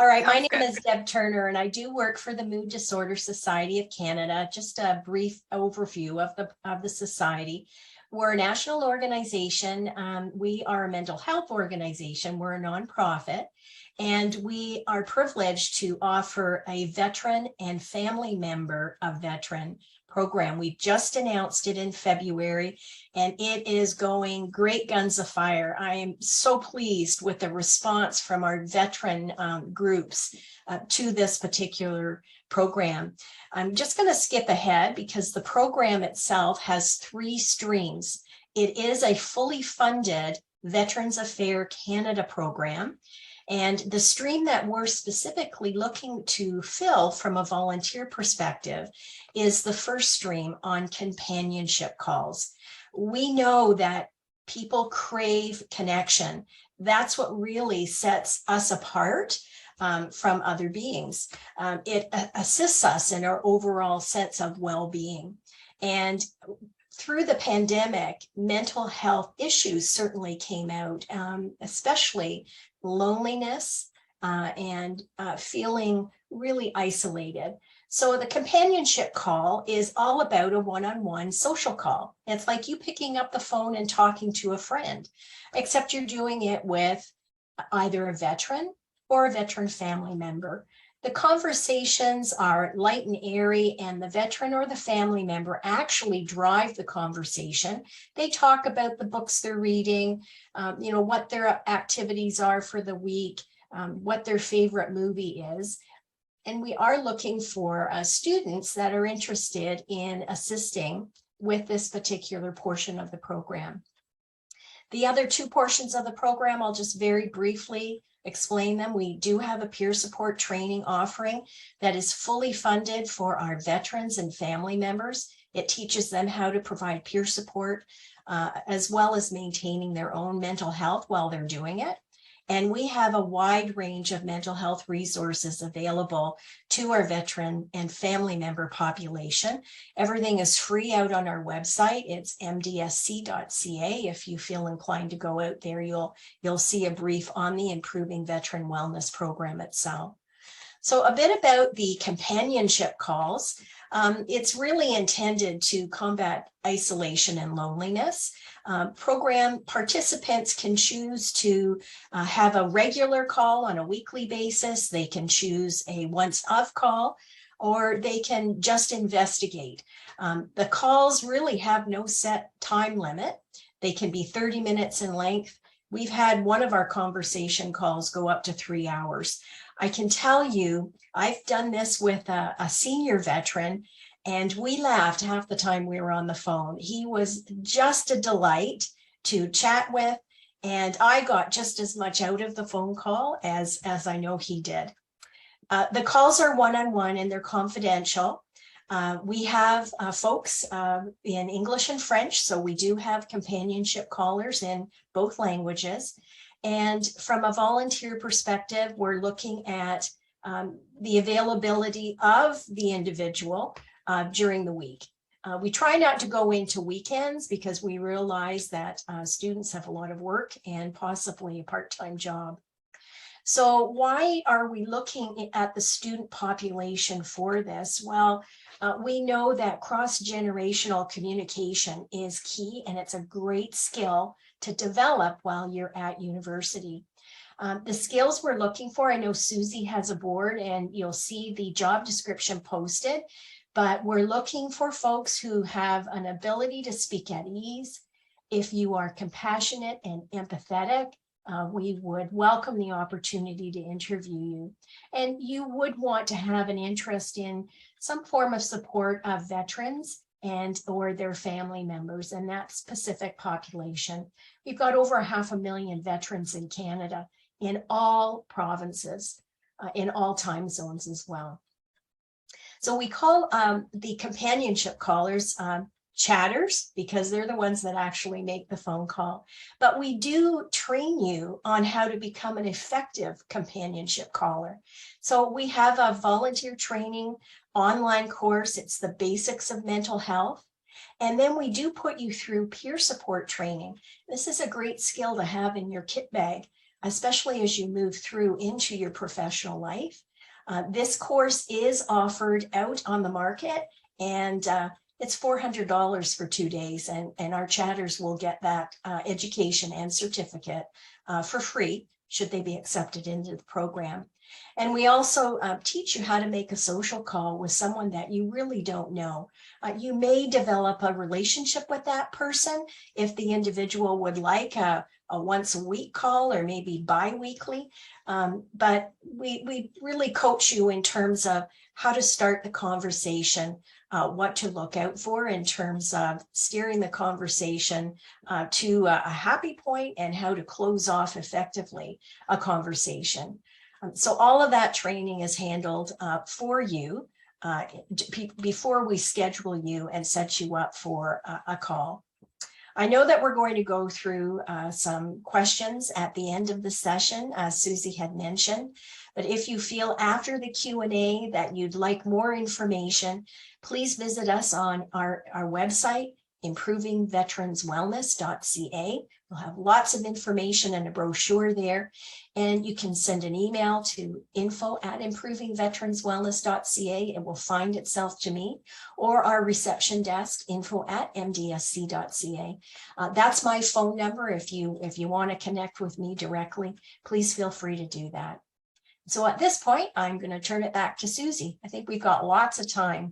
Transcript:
All right, my Sounds name good. is Deb Turner, and I do work for the Mood Disorder Society of Canada. Just a brief overview of the society. We're a national organization. We are a mental health organization. We're a nonprofit, and we are privileged to offer a veteran and family member of veteran program. We just announced it in February, and it is going great guns afire. I am so pleased with the response from our veteran groups to this particular program. I'm just going to skip ahead because the program itself has 3 streams. It is a fully funded Veterans Affairs Canada program. And the stream that we're specifically looking to fill from a volunteer perspective is the first stream on companionship calls. We know that people crave connection. That's what really sets us apart from other beings. It assists us in our overall sense of well-being. And through the pandemic, mental health issues certainly came out, especially loneliness and feeling really isolated. So the companionship call is all about a one-on-one social call. It's like you picking up the phone and talking to a friend, except you're doing it with either a veteran or a veteran family member. The conversations are light and airy, and the veteran or the family member actually drive the conversation. They talk about the books they're reading, what their activities are for the week, what their favorite movie is. And we are looking for students that are interested in assisting with this particular portion of the program. The other 2 portions of the program, I'll just very briefly explain them. We do have a peer support training offering that is fully funded for our veterans and family members. It teaches them how to provide peer support as well as maintaining their own mental health while they're doing it. And we have a wide range of mental health resources available to our veteran and family member population. Everything is free out on our website. It's mdsc.ca. If you feel inclined to go out there, you'll see a brief on the Improving Veteran Wellness program itself. So a bit about the companionship calls. It's really intended to combat isolation and loneliness. Program participants can choose to have a regular call on a weekly basis. They can choose a once-off call, or they can just investigate. The calls really have no set time limit. They can be 30 minutes in length. We've had one of our conversation calls go up to 3 hours. I can tell you, I've done this with a senior veteran, and we laughed half the time we were on the phone. He was just a delight to chat with, and I got just as much out of the phone call as I know he did. The calls are one-on-one and they're confidential. We have folks in English and French, so we do have companionship callers in both languages. And from a volunteer perspective, we're looking at the availability of the individual during the week. We try not to go into weekends because we realize that students have a lot of work and possibly a part-time job. So why are we looking at the student population for this? Well, we know that cross-generational communication is key, and it's a great skill to develop while you're at university. The skills we're looking for, I know Susie has a board and you'll see the job description posted, but we're looking for folks who have an ability to speak at ease. If you are compassionate and empathetic, we would welcome the opportunity to interview you. And you would want to have an interest in some form of support of veterans and or their family members and that specific population. We've got over 500,000 veterans in Canada in all provinces, in all time zones as well. So we call the companionship callers chatters because they're the ones that actually make the phone call. But we do train you on how to become an effective companionship caller. So we have a volunteer training online course. It's the basics of mental health. And then we do put you through peer support training. This is a great skill to have in your kit bag. especially as you move through into your professional life. This course is offered out on the market, and it's $400 for 2 days, and our chatters will get that education and certificate for free, should they be accepted into the program. And we also teach you how to make a social call with someone that you really don't know. You may develop a relationship with that person if the individual would like a once a week call, or maybe bi-weekly. But we really coach you in terms of how to start the conversation, what to look out for in terms of steering the conversation to a happy point, and how to close off effectively a conversation. So all of that training is handled for you before we schedule you and set you up for a call. I know that we're going to go through some questions at the end of the session, as Susie had mentioned, but if you feel after the Q&A that you'd like more information, please visit us on our website, improvingveteranswellness.ca. We'll have lots of information and a brochure there, and you can send an email to info@improvingveteranswellness.ca. It will find itself to me, or our reception desk, info@mdsc.ca. That's my phone number. If you want to connect with me directly, please feel free to do that. So at this point, I'm going to turn it back to Susie. I think we've got lots of time.